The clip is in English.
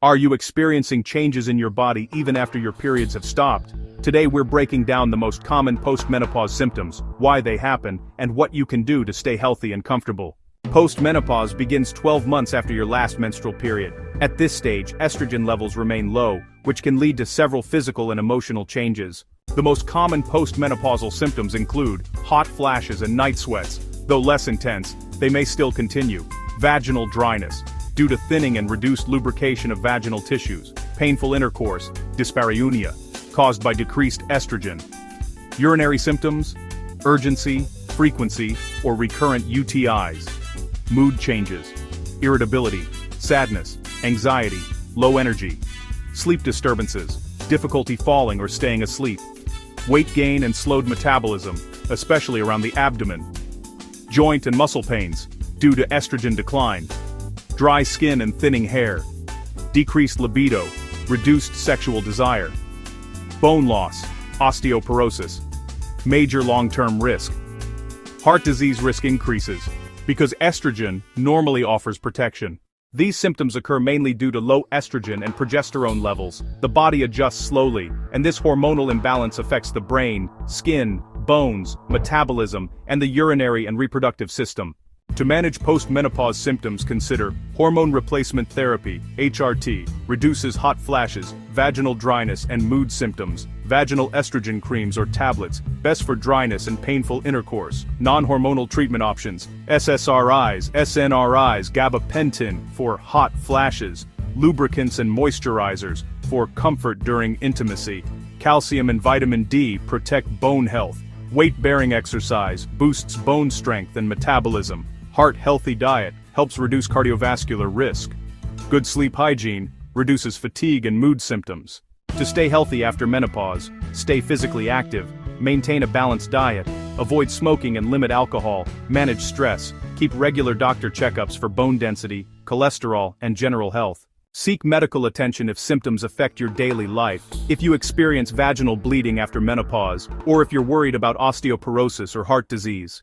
Are you experiencing changes in your body even after your periods have stopped? Today we're breaking down the most common postmenopause symptoms, why they happen, and what you can do to stay healthy and comfortable. Postmenopause begins 12 months after your last menstrual period. At this stage, estrogen levels remain low, which can lead to several physical and emotional changes. The most common postmenopausal symptoms include hot flashes and night sweats. Though less intense, they may still continue. Vaginal dryness, due to thinning and reduced lubrication of vaginal tissues. Painful intercourse, dyspareunia, caused by decreased estrogen. Urinary symptoms, urgency, frequency, or recurrent UTIs. Mood changes, irritability, sadness, anxiety, low energy. Sleep disturbances, difficulty falling or staying asleep. Weight gain and slowed metabolism, especially around the abdomen. Joint and muscle pains, due to estrogen decline. Dry skin and thinning hair. Decreased libido, reduced sexual desire. Bone loss, osteoporosis. Major long-term risk. Heart disease risk increases, because estrogen normally offers protection. These symptoms occur mainly due to low estrogen and progesterone levels. The body adjusts slowly, and this hormonal imbalance affects the brain, skin, bones, metabolism, and the urinary and reproductive system. To manage postmenopause symptoms, consider hormone replacement therapy, HRT, reduces hot flashes, vaginal dryness and mood symptoms. Vaginal estrogen creams or tablets, best for dryness and painful intercourse. Non-hormonal treatment options, SSRIs, SNRIs, gabapentin for hot flashes. Lubricants and moisturizers for comfort during intimacy. Calcium and vitamin D protect bone health. Weight-bearing exercise boosts bone strength and metabolism. Heart-healthy diet helps reduce cardiovascular risk. Good sleep hygiene reduces fatigue and mood symptoms. To stay healthy after menopause, stay physically active, maintain a balanced diet, avoid smoking and limit alcohol, manage stress, keep regular doctor checkups for bone density, cholesterol, and general health. Seek medical attention if symptoms affect your daily life. If you experience vaginal bleeding after menopause, or if you're worried about osteoporosis or heart disease.